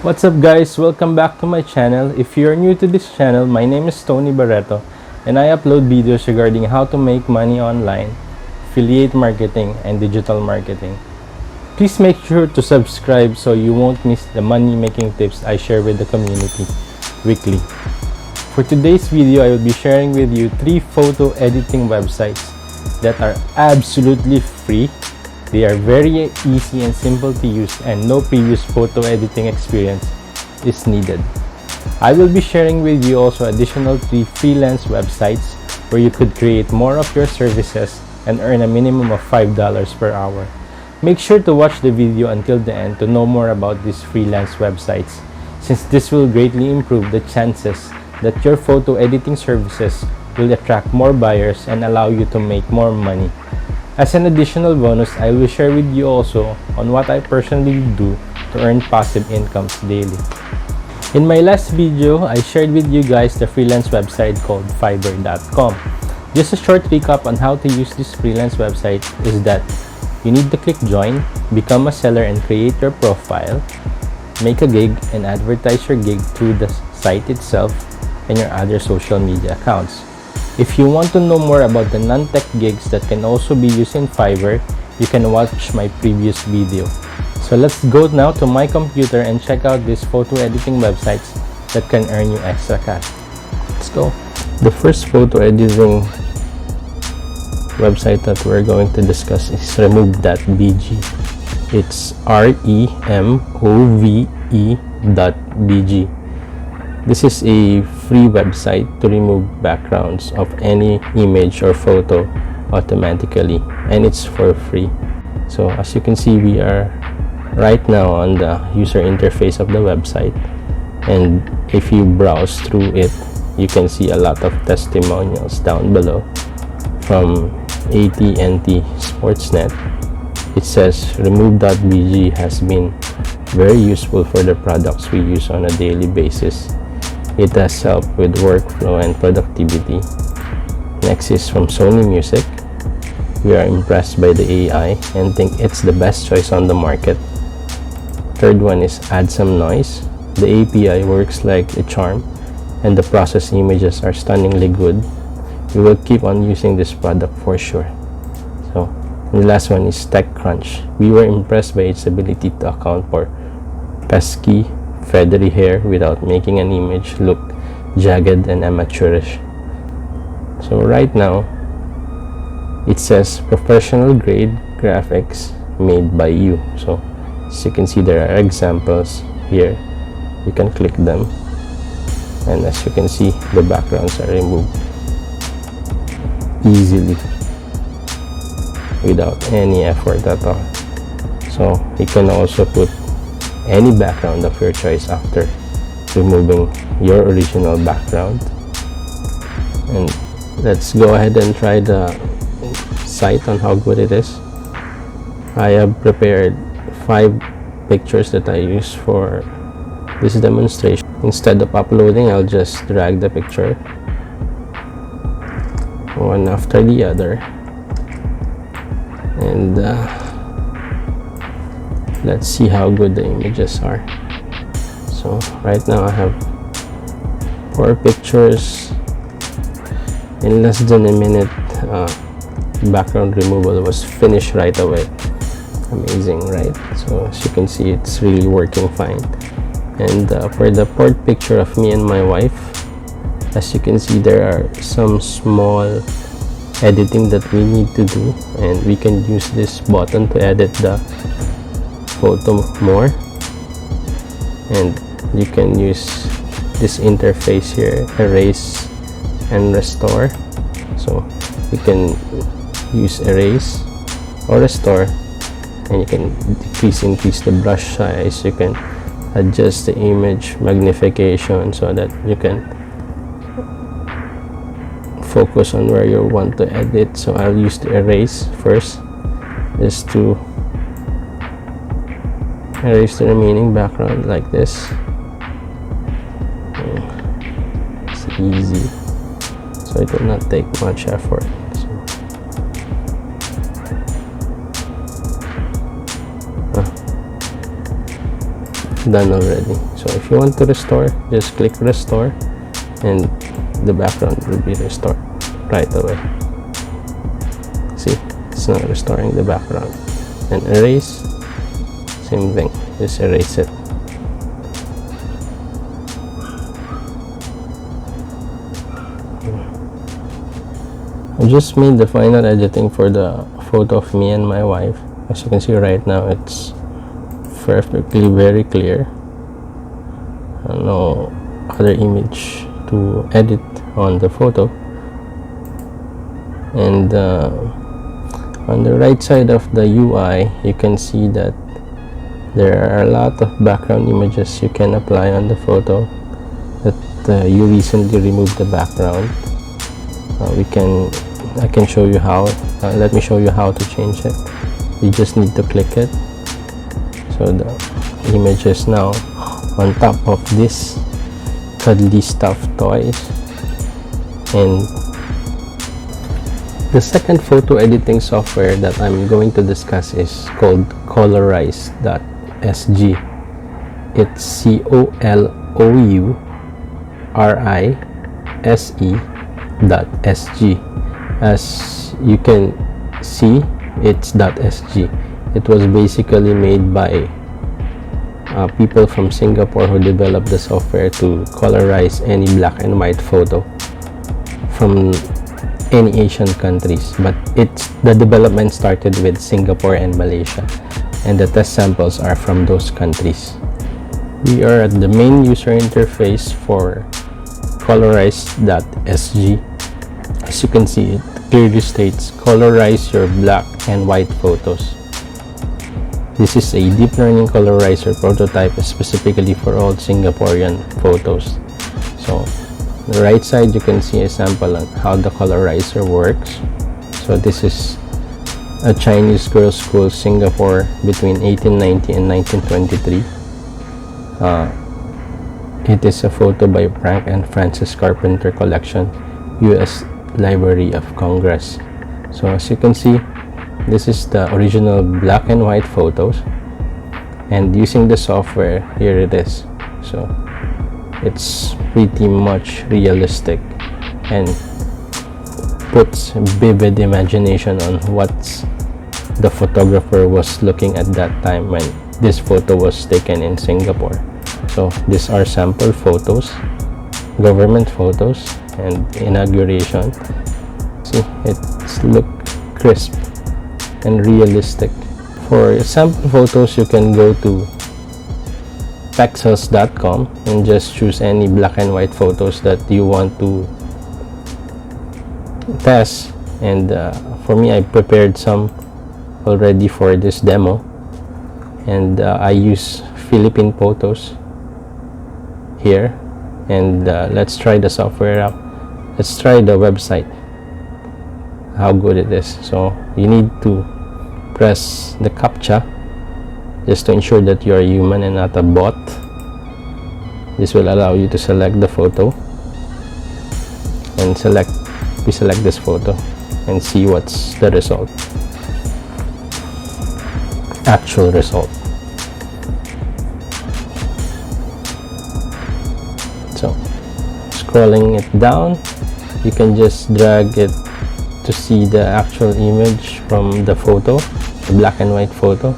What's up guys, welcome back to my channel. If you're new to this channel, my name is Thony Barretto and I upload videos regarding how to make money online, affiliate marketing, and digital marketing. Please make sure to subscribe so you won't miss the money making tips I share with the community weekly. For today's video, I will be sharing with you 3 photo editing websites that are absolutely free. They are very easy and simple to use, and no previous photo editing experience is needed. I will be sharing with you also additional 3 freelance websites where you could create more of your services and earn a minimum of $5 per hour. Make sure to watch the video until the end to know more about these freelance websites, since this will greatly improve the chances that your photo editing services will attract more buyers and allow you to make more money. As an additional bonus, I will share with you also on what I personally do to earn passive incomes daily. In my last video, I shared with you guys the freelance website called Fiverr.com. Just a short recap on how to use this freelance website is that you need to click join, become a seller, and create your profile, make a gig, and advertise your gig through the site itself and your other social media accounts. If you want to know more about the non-tech gigs that can also be used in Fiverr, you can watch my previous video. So let's go now to my computer and check out these photo editing websites that can earn you extra cash. Let's go. The first photo editing website that we're going to discuss is Removebg. It's REMOVE.bg. This is a free website to remove backgrounds of any image or photo automatically, and it's for free. So as you can see, we are right now on the user interface of the website, and if you browse through it, you can see a lot of testimonials down below from AT&T Sportsnet. It says Remove.bg has been very useful for the products we use on a daily basis. It has helped with workflow and productivity. Next is from Sony Music. We are impressed by the AI and think it's the best choice on the market. Third one is Add Some Noise. The API works like a charm and the processed images are stunningly good. We will keep on using this product for sure. So, and the last one is TechCrunch. We were impressed by its ability to account for pesky, feathery hair without making an image look jagged and amateurish. So right now it says professional grade graphics made by you. So as you can see, there are examples here. You can click them, and as you can see, the backgrounds are removed easily without any effort at all. So you can also put any background of your choice after removing your original background. And let's go ahead and try the site on how good it is. I have prepared 5 pictures that I use for this demonstration. Instead of uploading, I'll just drag the picture one after the other, and let's see how good the images are. So right now I have 4 pictures. In less than a minute, background removal was finished right away. Amazing, right? So as you can see, it's really working fine. And for the 4th picture of me and my wife, as you can see, there are some small editing that we need to do, and we can use this button to edit the photo more, and you can use this interface here, erase and restore. So you can use erase or restore, and you can increase the brush size. You can adjust the image magnification so that you can focus on where you want to edit. So I'll use the erase first, just to erase the remaining background like this. It's easy, so it will not take much effort. So, done already. So if you want to restore, just click restore and the background will be restored right away. See, it's not restoring the background. And erase, same thing, just erase it. I just made the final editing for the photo of me and my wife. As you can see right now, it's perfectly very clear. No other image to edit on the photo. And on the right side of the UI, you can see that there are a lot of background images you can apply on the photo that you recently removed the background. I can show you how. Let me show you how to change it. You just need to click it. So the image is now on top of this cuddly stuffed toys. And the second photo editing software that I'm going to discuss is called ColorizeSG. It's ColorizeSG. As you can see, it's .sg. It was basically made by people from Singapore who developed the software to colorize any black and white photo from any Asian countries. But the development started with Singapore and Malaysia, and the test samples are from those countries. We are at the main user interface for ColorizeSG. As you can see, it clearly states colorize your black and white photos. This is a deep learning colorizer prototype specifically for all Singaporean photos. So on the right side, you can see a sample on how the colorizer works. So this is a Chinese girls' school, Singapore, between 1890 and 1923. It is a photo by Frank and Francis Carpenter collection, U.S. Library of Congress. So as you can see, this is the original black and white photos, and using the software, here it is. So it's pretty much realistic and puts vivid imagination on what the photographer was looking at that time when this photo was taken in Singapore. So these are sample photos, government photos, and inauguration. See, it's look crisp and realistic. For sample photos, you can go to pexels.com and just choose any black and white photos that you want to test. And for me, I prepared some already for this demo, and I use Philippine photos here. And let's try the software out. Let's try the website, how good it is. So you need to press the CAPTCHA just to ensure that you are human and not a bot. This will allow you to select the photo and we select this photo and see what's the result, actual result. So scrolling it down, you can just drag it to see the actual image from the photo, the black and white photo,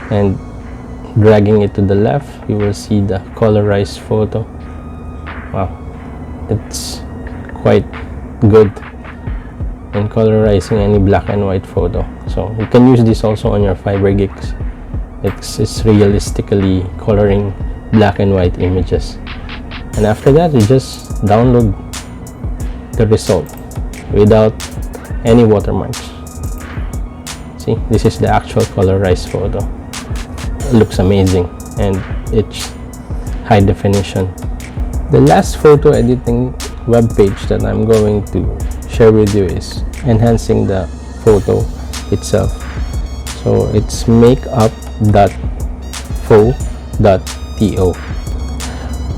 and dragging it to the left, you will see the colorized photo. Wow, it's quite good in colorizing any black and white photo. So you can use this also on your Fiverr gigs. It's realistically coloring black and white images. And after that, you just download the result without any watermarks. See, this is the actual colorized photo. It looks amazing and it's high definition. The last photo editing web page that I'm going to share with you is enhancing the photo itself. So it's makeup.faux.to.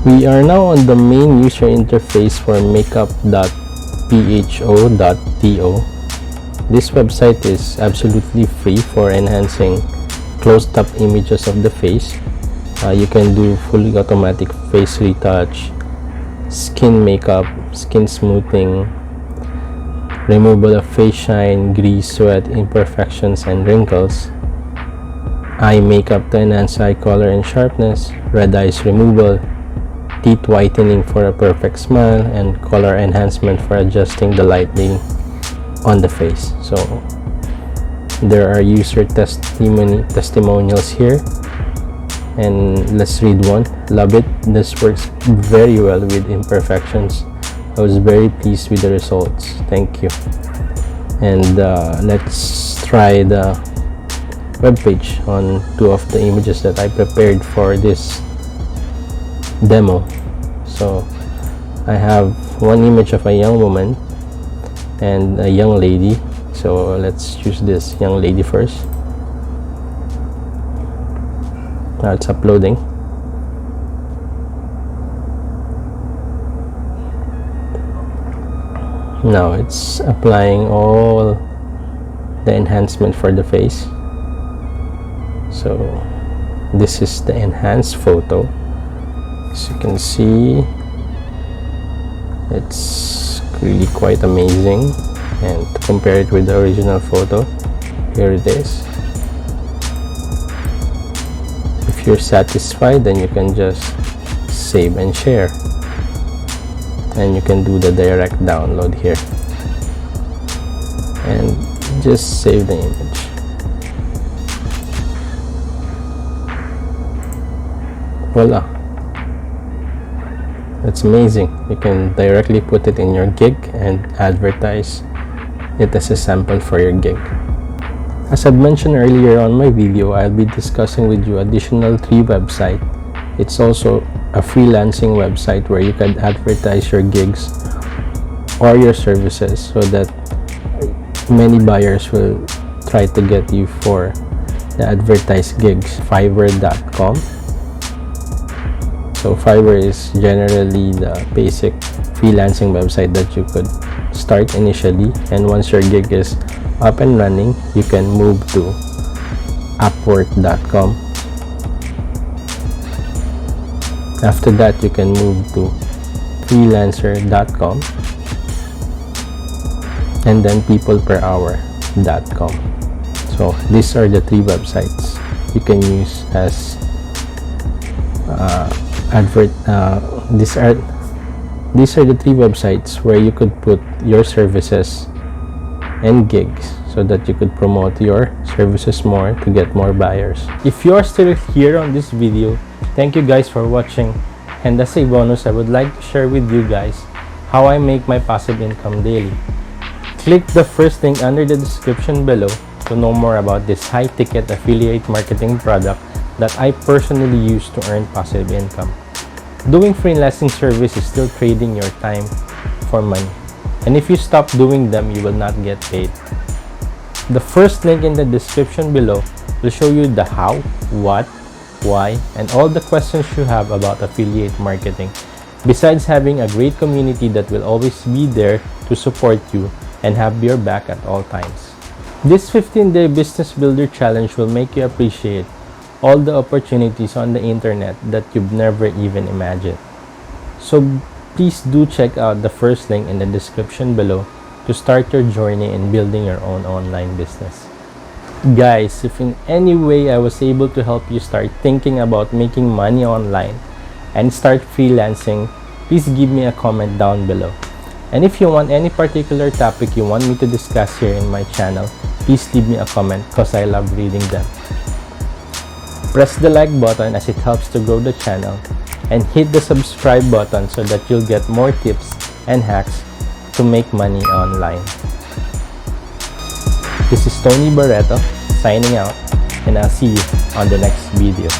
We are now on the main user interface for makeup.pho.to. This website is absolutely free for enhancing close-up images of the face. You can do fully automatic face retouch, skin makeup, skin smoothing, removal of face shine, grease, sweat, imperfections, and wrinkles, eye makeup to enhance eye color and sharpness, red eyes removal, teeth whitening for a perfect smile, and color enhancement for adjusting the lighting on the face. So there are user testimonials here, and let's read one. Love it. This works very well with imperfections. I was very pleased with the results. Thank you. And let's try the webpage on two of the images that I prepared for this demo. So I have one image of a young woman and a young lady. So let's choose this young lady first. Now it's uploading. Now it's applying all the enhancement for the face. So this is the enhanced photo. As you can see, it's really quite amazing. And to compare it with the original photo, here it is. If you're satisfied, then you can just save and share, and you can do the direct download here and just save the image. Voila, that's amazing. You can directly put it in your gig and advertise it as a sample for your gig. As I mentioned earlier on my video, I'll be discussing with you additional 3 websites. It's also a freelancing website where you can advertise your gigs or your services so that many buyers will try to get you for the advertised gigs. Fiverr.com. So Fiverr is generally the basic freelancing website that you could start initially, and once your gig is up and running, you can move to Upwork.com. After that, you can move to Freelancer.com, and then peopleperhour.com. So these are the 3 websites you can use as these are the 3 websites where you could put your services and gigs so that you could promote your services more to get more buyers. If you are still here on this video, thank you guys for watching, and as a bonus, I would like to share with you guys how I make my passive income daily. Click the first link under the description below to know more about this high-ticket affiliate marketing product that I personally use to earn passive income. Doing freelancing service is still trading your time for money, and if you stop doing them, you will not get paid. The first link in the description below will show you the how, what, why, and all the questions you have about affiliate marketing, besides having a great community that will always be there to support you and have your back at all times. This 15-day business builder challenge will make you appreciate all the opportunities on the internet that you've never even imagined. So please do check out the first link in the description below to start your journey in building your own online business. Guys, if in any way I was able to help you start thinking about making money online and start freelancing, please give me a comment down below. And if you want any particular topic you want me to discuss here in my channel, please leave me a comment because I love reading them. Press the like button as it helps to grow the channel, and hit the subscribe button so that you'll get more tips and hacks to make money online. This is Thony Barretto signing out, and I'll see you on the next video.